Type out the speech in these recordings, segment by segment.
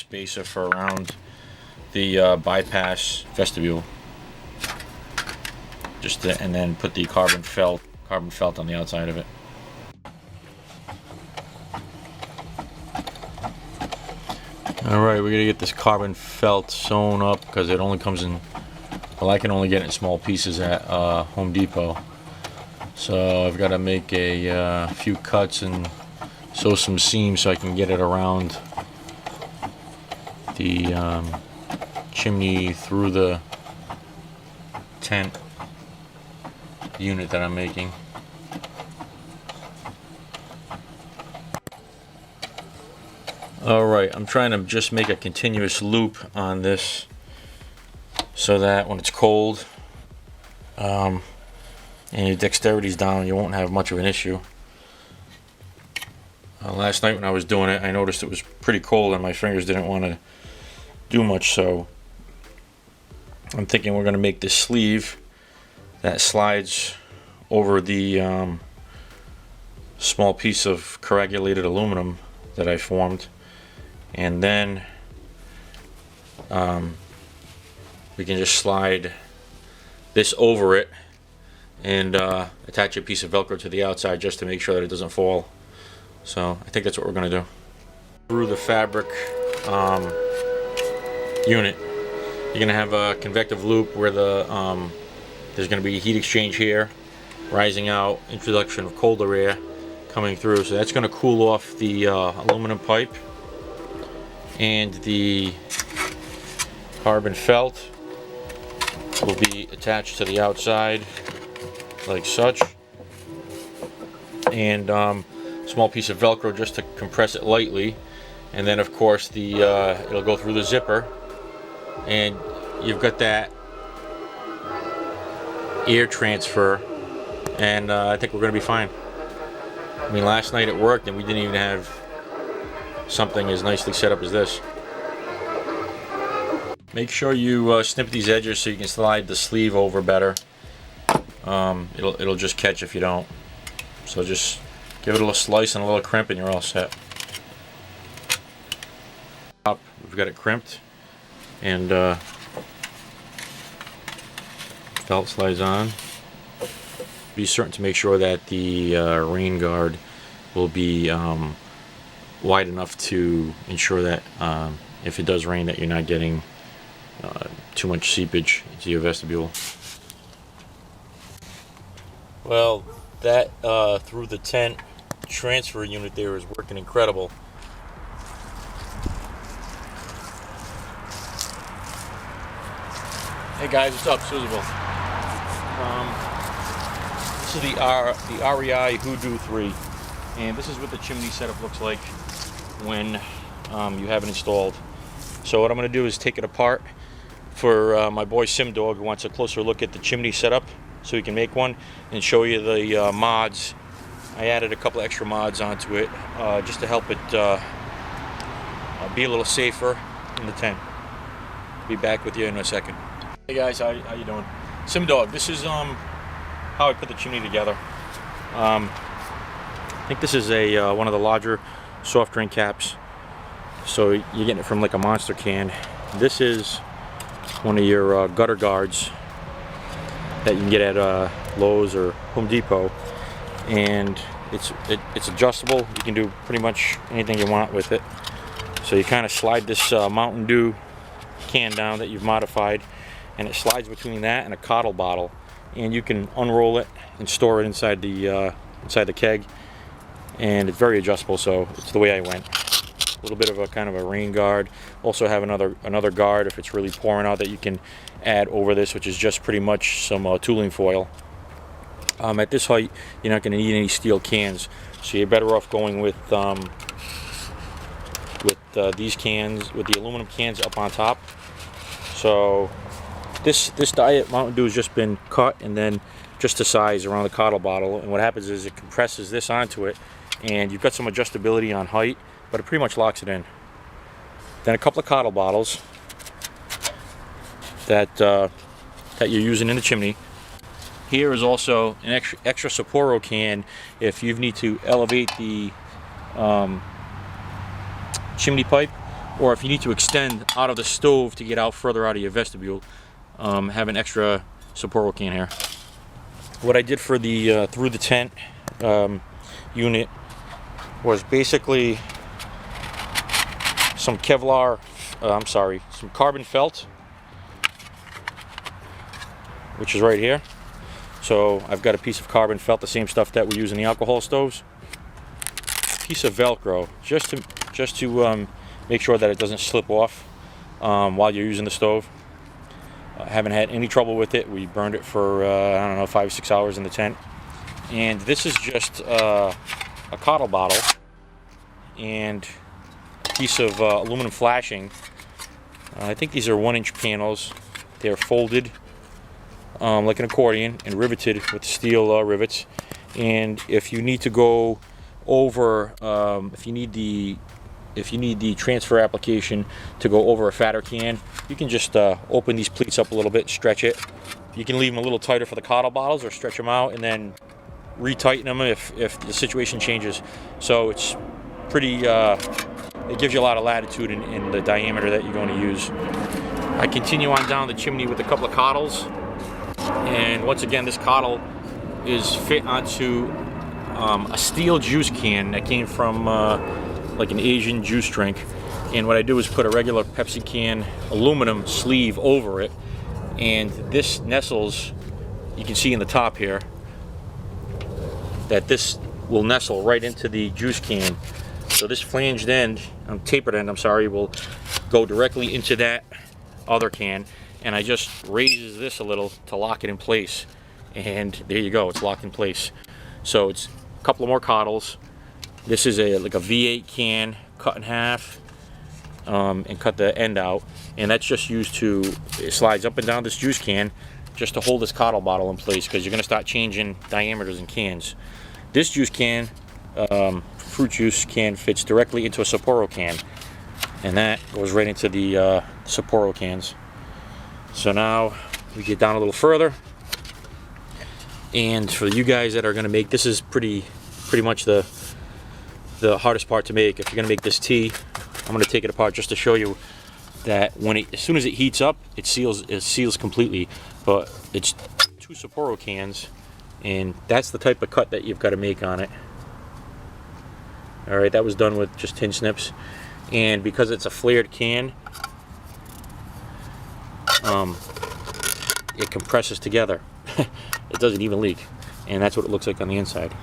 spacer for around the bypass vestibule. And then put the carbon felt on the outside of it. Alright, we're gonna get this carbon felt sewn up because it only comes in, well, I can only get it in small pieces at Home Depot. So I've got to make a few cuts and sew some seams so I can get it around the chimney through the tent unit that I'm making. Alright, I'm trying to just make a continuous loop on this so that when it's cold and your dexterity's down, you won't have much of an issue. Last night when I was doing it, I noticed it was pretty cold and my fingers didn't want to do much, so I'm thinking we're going to make this sleeve that slides over the small piece of coagulated aluminum that I formed, and then we can just slide this over it and attach a piece of Velcro to the outside just to make sure that it doesn't fall. So I think that's what we're going to do. Through the fabric unit, you're going to have a convective loop where the there's going to be heat exchange here, rising out, introduction of colder air coming through. So that's going to cool off the aluminum pipe, and the carbon felt will be attached to the outside like such, and small piece of Velcro just to compress it lightly, and then of course the it'll go through the zipper, and you've got that air transfer, and I think we're going to be fine. I mean, last night it worked and we didn't even have something as nicely set up as this. Make sure you snip these edges so you can slide the sleeve over better. It'll just catch if you don't. So just give it a little slice and a little crimp and you're all set. We've got it crimped, and felt slides on. Be certain to make sure that the rain guard will be wide enough to ensure that if it does rain that you're not getting too much seepage into your vestibule. Well, that through the tent transfer unit there is working incredible. Hey guys, what's up? Susible. This is the REI Hoodoo 3, and this is what the chimney setup looks like when you have it installed. So what I'm going to do is take it apart for my boy Sim Dog, who wants a closer look at the chimney setup so he can make one, and show you the mods. I added a couple extra mods onto it just to help it be a little safer in the tent. Be back with you in a second. Hey guys, how you doing? Sim Dog, this is how I put the chimney together. I think this is a one of the larger soft drink caps, so you're getting it from like a Monster can. This is one of your gutter guards that you can get at Lowe's or Home Depot, and it's adjustable. You can do pretty much anything you want with it. So you kind of slide this Mountain Dew can down that you've modified, and it slides between that and a Coddle bottle, and you can unroll it and store it inside the keg, and it's very adjustable. So it's the way I went. A little bit of a kind of a rain guard. Also have another guard if it's really pouring out that you can add over this, which is just pretty much some tooling foil. At this height, you're not going to need any steel cans, so you're better off going with these cans, with the aluminum cans up on top. So this Diet Mountain Dew has just been cut and then just to size around the Coddle bottle, and what happens is it compresses this onto it, and you've got some adjustability on height, but it pretty much locks it in. Then a couple of Coddle bottles that you're using in the chimney. Here is also an extra Sapporo can if you need to elevate the chimney pipe or if you need to extend out of the stove to get out further out of your vestibule, have an extra Sapporo can here. What I did for the through the tent unit was basically some Kevlar, some carbon felt, which is right here. So I've got a piece of carbon felt, the same stuff that we use in the alcohol stoves. A piece of Velcro, just to make sure that it doesn't slip off while you're using the stove. I haven't had any trouble with it. We burned it for I don't know, 5 or 6 hours in the tent. And this is just a cottle bottle and a piece of aluminum flashing. I think these are 1-inch panels. They're folded like an accordion and riveted with steel rivets. And if you need to go over, if you need the transfer application to go over a fatter can, you can just open these pleats up a little bit, stretch it. You can leave them a little tighter for the cottle bottles, or stretch them out and then retighten them if the situation changes. So it's pretty, it gives you a lot of latitude in the diameter that you're going to use. I continue on down the chimney with a couple of cottles, and once again this cottle is fit onto a steel juice can that came from like an Asian juice drink. And what I do is put a regular Pepsi can aluminum sleeve over it, and this nestles, you can see in the top here that this will nestle right into the juice can. So this flanged end, tapered end, will go directly into that other can, and I just raises this a little to lock it in place, and there you go, it's locked in place. So it's a couple of more cottles. This is like a V8 can cut in half, and cut the end out, and that's just used to, it slides up and down this juice can just to hold this cottle bottle in place, because you're going to start changing diameters in cans. This juice can, fruit juice can, fits directly into a Sapporo can, and that goes right into the Sapporo cans. So now we get down a little further, and for you guys that are going to make, this is pretty much the hardest part to make. If you're going to make this tea, I'm going to take it apart just to show you that as soon as it heats up, it seals completely. But it's 2 Sapporo cans, and that's the type of cut that you've got to make on it. All right, that was done with just tin snips, and because it's a flared can, it compresses together. It doesn't even leak, and that's what it looks like on the inside.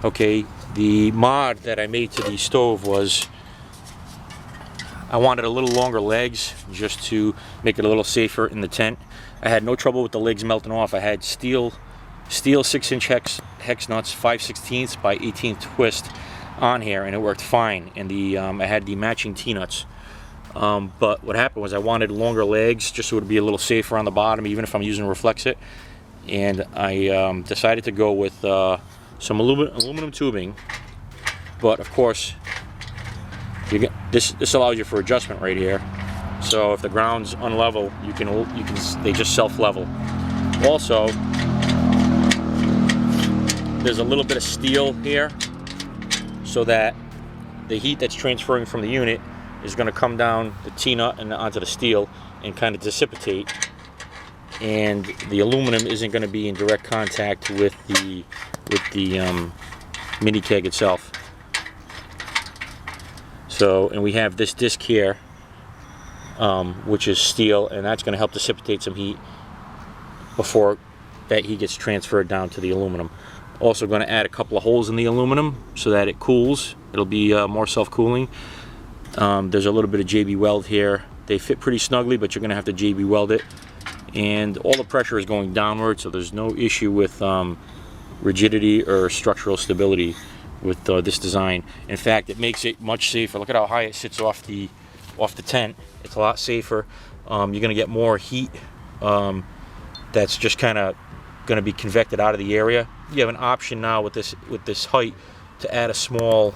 Okay, the mod that I made to the stove was, I wanted a little longer legs just to make it a little safer in the tent. I had no trouble with the legs melting off. I had steel 6-inch hex nuts, 5/16 by 18 twist on here, and it worked fine. And I had the matching T-nuts. But what happened was I wanted longer legs just so it would be a little safer on the bottom, even if I'm using Reflexit. And I decided to go with some aluminum tubing. But of course, this allows you for adjustment right here. So if the ground's unlevel, they just self-level. Also, there's a little bit of steel here, so that the heat that's transferring from the unit is going to come down the T-nut and onto the steel and kind of dissipate, and the aluminum isn't going to be in direct contact with the mini keg itself. So, and we have this disc here, which is steel, and that's going to help dissipate some heat before that heat gets transferred down to the aluminum. Also going to add a couple of holes in the aluminum so that it cools. It'll be more self-cooling. There's a little bit of JB weld here. They fit pretty snugly, but you're going to have to JB weld it. And all the pressure is going downward, so there's no issue with rigidity or structural stability with this design. In fact, it makes it much safer. Look at how high it sits off the tent. It's a lot safer. You're going to get more heat that's just kind of going to be convected out of the area. You have an option now with this height to add a small,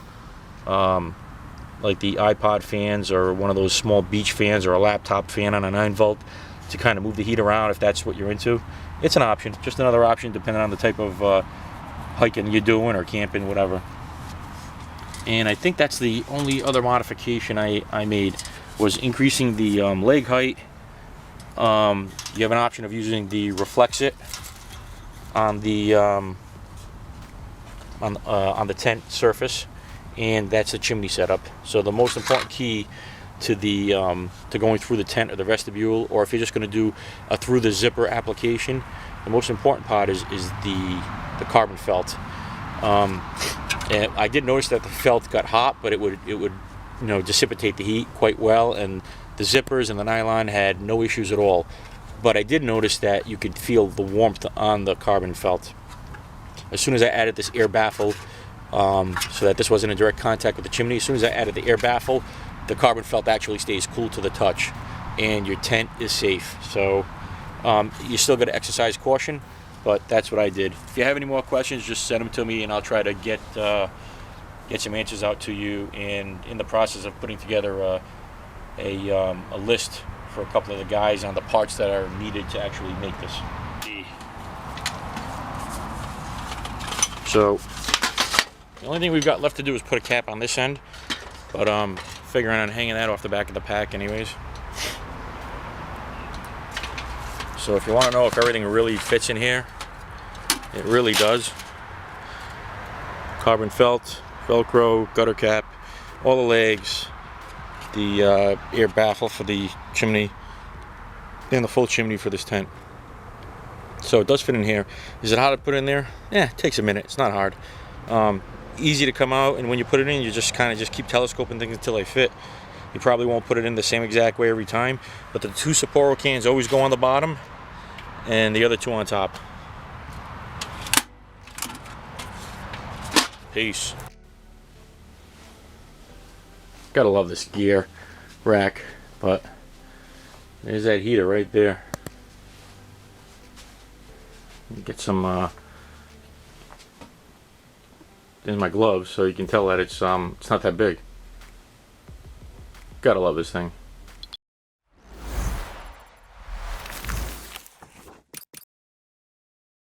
like the iPod fans or one of those small beach fans or a laptop fan on a 9-volt to kind of move the heat around if that's what you're into. It's an option, just another option depending on the type of hiking you're doing or camping, whatever. And I think that's the only other modification I made, was increasing the leg height. You have an option of using the Reflexit on the tent surface, and that's the chimney setup. So the most important key to the to going through the tent or the vestibule, or if you're just going to do a through the zipper application, the most important part is the carbon felt. And I did notice that the felt got hot, but it would dissipate the heat quite well, and the zippers and the nylon had no issues at all. But I did notice that you could feel the warmth on the carbon felt. As soon as I added this air baffle, so that this wasn't in direct contact with the chimney, as soon as I added the air baffle, the carbon felt actually stays cool to the touch, and your tent is safe. So you still got to exercise caution, but that's what I did. If you have any more questions, just send them to me, and I'll try to get some answers out to you. And in the process of putting together a list for a couple of the guys on the parts that are needed to actually make this. So the only thing we've got left to do is put a cap on this end, but figuring on hanging that off the back of the pack anyways. So if you want to know if everything really fits in here, it really does. Carbon felt, Velcro, gutter cap, all the legs, the air baffle for the chimney, and the full chimney for this tent. So it does fit in here. Is it hard to put in there? Yeah, it takes a minute. It's not hard. Easy to come out, and when you put it in, you just kind of just keep telescoping things until they fit. You probably won't put it in the same exact way every time, but the 2 Sapporo cans always go on the bottom, and the other 2 on top. Peace. Gotta love this gear rack, but there's that heater right there. Get some in my gloves so you can tell that it's not that big. Gotta love this thing.